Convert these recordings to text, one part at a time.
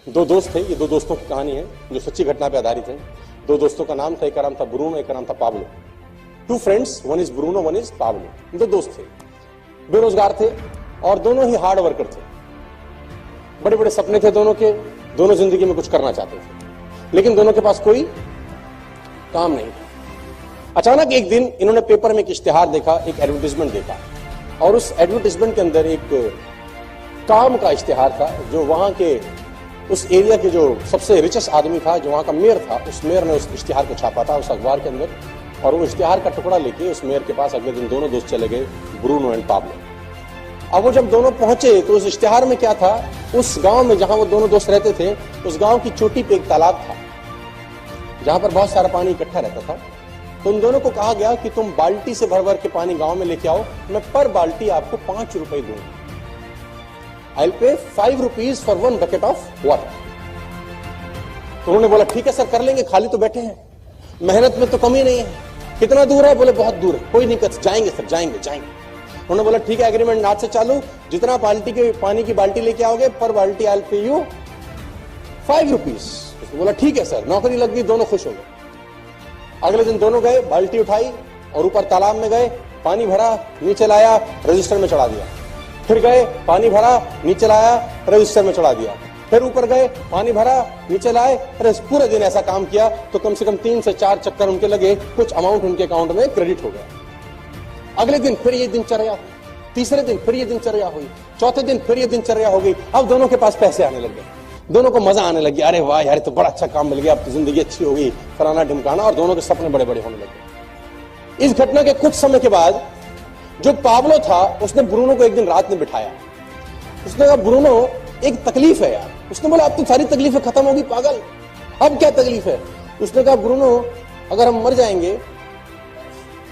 दो दोस्त थे, ये दो दोस्तों की कहानी है जो सच्ची घटना पे आधारित है। दो दोस्तों का नाम था, एक का नाम था ब्रूनो, एक का नाम था Pablo. Two friends, one is Bruno, one is Pablo. दो दोस्त थे, बेरोजगार थे और दोनों ही हार्ड वर्कर थे। बड़े बड़े सपने थे दोनों के, दोनों जिंदगी में कुछ करना चाहते थे, लेकिन दोनों के पास कोई काम नहीं था। अचानक एक दिन इन्होंने पेपर में एक इश्तिहार देखा, एक एडवर्टाइजमेंट देखा, और उस एडवर्टाइजमेंट के अंदर एक काम का इश्तिहार था जो वहां के उस एरिया के जो सबसे रिचेस्ट आदमी था, जो वहां का मेयर था, उस मेयर ने उस इश्तिहार को छापा था उस अखबार के अंदर। और वो इश्तिहार का टुकड़ा लेके उस मेयर के पास अगले दिन दोनों दोस्त चले गए, ब्रूनो एंड पाब्लो। अब वो जब दोनों पहुंचे तो उस इश्तिहार में क्या था, उस गांव में जहां वो दोनों दोस्त रहते थे, उस गांव की चोटी पे एक तालाब था जहां पर बहुत सारा पानी इकट्ठा रहता था। तो उन दोनों को कहा गया कि तुम बाल्टी से भर भर के पानी गांव में लेके आओ, मैं पर बाल्टी आपको 5 रुपए दूंगा। I'll pay 5 rupees for 1 bucket of water। तो उन्होंने बोला ठीक है सर, कर लेंगे, खाली तो बैठे हैं, मेहनत में तो कमी नहीं है। कितना दूर है? बोले बहुत दूर है। कोई नहीं, जाएंगे सर, जाएंगे। उन्होंने बोला ठीक है, एग्रीमेंट आज से चालू, जितना बाल्टी के पानी की बाल्टी लेके आओगे पर बाल्टी I'll pay you 5 rupees। बोला ठीक है सर, नौकरी लग गई, दोनों खुश हो गए। अगले दिन दोनों गए, बाल्टी उठाई और ऊपर तालाब में गए, पानी भरा, नीचे लाया, रजिस्टर में चढ़ा दिया। फिर गए, पानी भरा, नीचे लाया, रजिस्टर में चढ़ा दिया। फिर ऊपर गए, पानी भरा, नीचे लाए। पूरे दिन ऐसा काम किया तो कम से कम 3 से 4 चक्कर उनके लगे, कुछ अमाउंट उनके अकाउंट में क्रेडिट हो गया। अगले दिन फिर ये दिनचर्या, तीसरे दिन फिर ये दिनचर्या हुई, चौथे दिन फिर ये दिनचर्या हो गई। अब दोनों के पास पैसे आने लग गए, दोनों को मजा आने लग गया। अरे वाह यार, तो बड़ा अच्छा काम मिल गया, अब तो जिंदगी अच्छी हो गई, फलाना ढिमकाना, और दोनों के सपने बड़े बड़े होने लगे। इस घटना के कुछ समय के बाद जो पाब्लो था उसने ब्रूनो को एक दिन रात में बिठाया। उसने कहा ब्रूनो, एक तकलीफ है यार। उसने बोला अब तो सारी तकलीफें खत्म होगी पागल, अब क्या तकलीफ है? उसने कहा ब्रूनो, अगर हम मर जाएंगे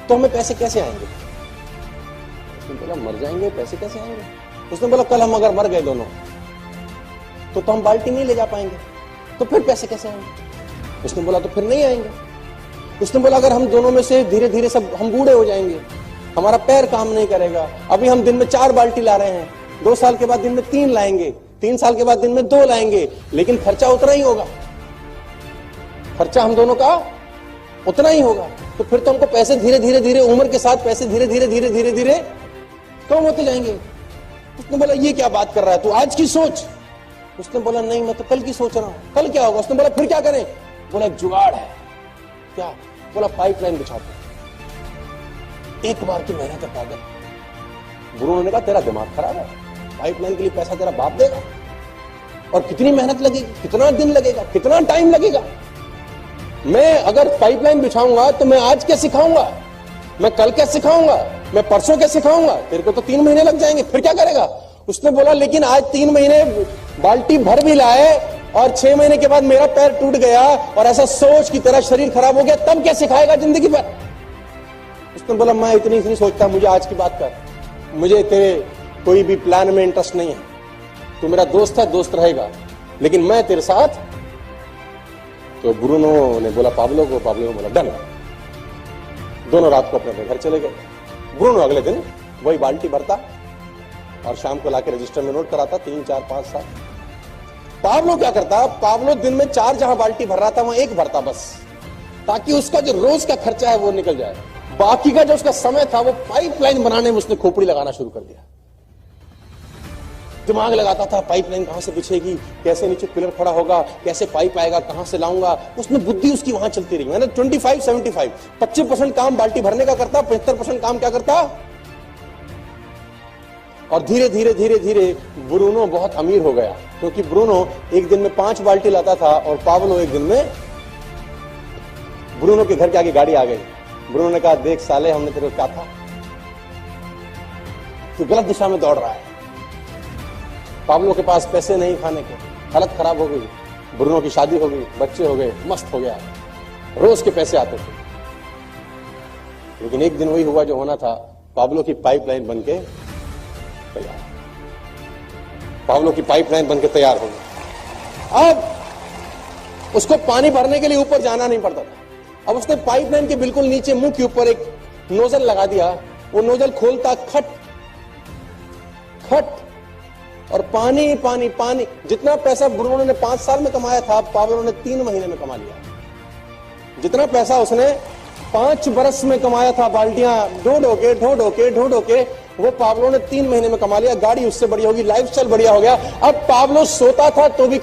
तो हमें पैसे कैसे आएंगे? उसने बोला मर जाएंगे, पैसे कैसे आएंगे? उसने बोला कल हम अगर मर गए दोनों तो हम बाल्टी नहीं ले जा पाएंगे, तो फिर पैसे कैसे आएंगे? उसने बोला तो फिर नहीं आएंगे। उसने बोला अगर हम दोनों में से धीरे धीरे सब हम बूढ़े हो जाएंगे, हमारा पैर काम नहीं करेगा, अभी हम दिन में 4 बाल्टी ला रहे हैं, 2 साल के बाद दिन में 3 लाएंगे, 3 साल के बाद दिन में 2 लाएंगे, लेकिन खर्चा उतना ही होगा, खर्चा हम दोनों का उतना ही होगा। तो फिर तो हमको पैसे धीरे धीरे धीरे, उम्र के साथ पैसे धीरे धीरे धीरे धीरे धीरे कम होते जाएंगे। उसने बोला ये क्या बात कर रहा है तू, आज की सोच। उसने बोला नहीं, मैं तो कल की सोच रहा हूं, कल क्या होगा? उसने बोला फिर क्या करें? बोला एक जुगाड़ है। क्या? बोला पाइपलाइन बिछाते, एक बार की मेहनत है पागल। ब्रूनो ने कहा तेरा दिमाग खराब है, पाइपलाइन के लिए पैसा तेरा बाप देगा, और कितनी मेहनत लगेगी, कितना दिन लगेगा, कितना टाइम लगेगा? मैं अगर पाइपलाइन बिछाऊंगा तो मैं आज क्या सिखाऊंगा, मैं कल क्या सिखाऊंगा, मैं परसों क्या सिखाऊंगा? तेरे को तो 3 महीने लग जाएंगे, फिर क्या करेगा? उसने बोला लेकिन आज 3 महीने बाल्टी भर भी लाए और 6 महीने के बाद मेरा पैर टूट गया और ऐसा सोच की तरह शरीर खराब हो गया, तब क्या सिखाएगा जिंदगी भर? उसने बोला मैं इतनी नहीं सोचता, मुझे आज की बात कर, मुझे तेरे कोई भी प्लान में इंटरेस्ट नहीं है, तू मेरा दोस्त है, दोस्त रहेगा, लेकिन मैं तेरे साथ। तो ब्रूनो ने बोला पाब्लो को, पाब्लो ने बोला डन। दोनों रात को अपने घर चले गए। ब्रूनो अगले दिन वही बाल्टी भरता और शाम को लाके रजिस्टर में नोट कराता, 3, 4, 5 साल। पाब्लो क्या करता, पाब्लो दिन में 4 जहां बाल्टी भर रहा था वहां 1 भरता बस, ताकि उसका जो रोज का खर्चा है वो निकल जाए। बाकी का जो उसका समय था वो पाइपलाइन बनाने में उसने खोपड़ी लगाना शुरू कर दिया। दिमाग लगाता था पाइपलाइन कहां से बिछेगी, कैसे नीचे पिलर खड़ा होगा, कैसे पाइप आएगा, कहां से लाऊंगा। उसमें बुद्धि उसकी वहां चलती रही। मैंने 25-75 25% काम बाल्टी भरने का करता, 75% काम क्या करता। और धीरे धीरे धीरे धीरे ब्रूनो बहुत अमीर हो गया, क्योंकि ब्रूनो एक दिन में 5 बाल्टी लाता था और पाब्लो एक दिन में। ब्रूनो के घर के आगे गाड़ी आ गई। ब्रूनो ने कहा देख साले, हमने तेरे को कहा था, तू गलत दिशा में दौड़ रहा है। पाब्लो के पास पैसे नहीं खाने के, हालत खराब हो गई, ब्रूनो की शादी हो गई, बच्चे हो गए, मस्त हो गया, रोज के पैसे आते थे। लेकिन एक दिन वही हुआ जो होना था, पाब्लो की पाइपलाइन बनके तैयार, पाब्लो की पाइपलाइन बनके तैयार हो गई। अब उसको पानी भरने के लिए ऊपर जाना नहीं पड़ता था। अब उसने पाइपलाइन के बिल्कुल नीचे मुंह के ऊपर एक नोजल लगा दिया। वो नोजल खोलता, खट खट और पानी पानी पानी। जितना पैसा ब्रूनो ने 5 साल में कमाया था, पाब्लो ने 3 महीने में कमा लिया। जितना पैसा उसने 5 बरस में कमाया था, बाल्टियां ढो ढो के, वो पाब्लो ने 3 महीने में कमा लिया। गाड़ी उससे बड़ी होगी, लाइफस्टाइल बढ़िया हो गया। अब पाब्लो सोता था तो भी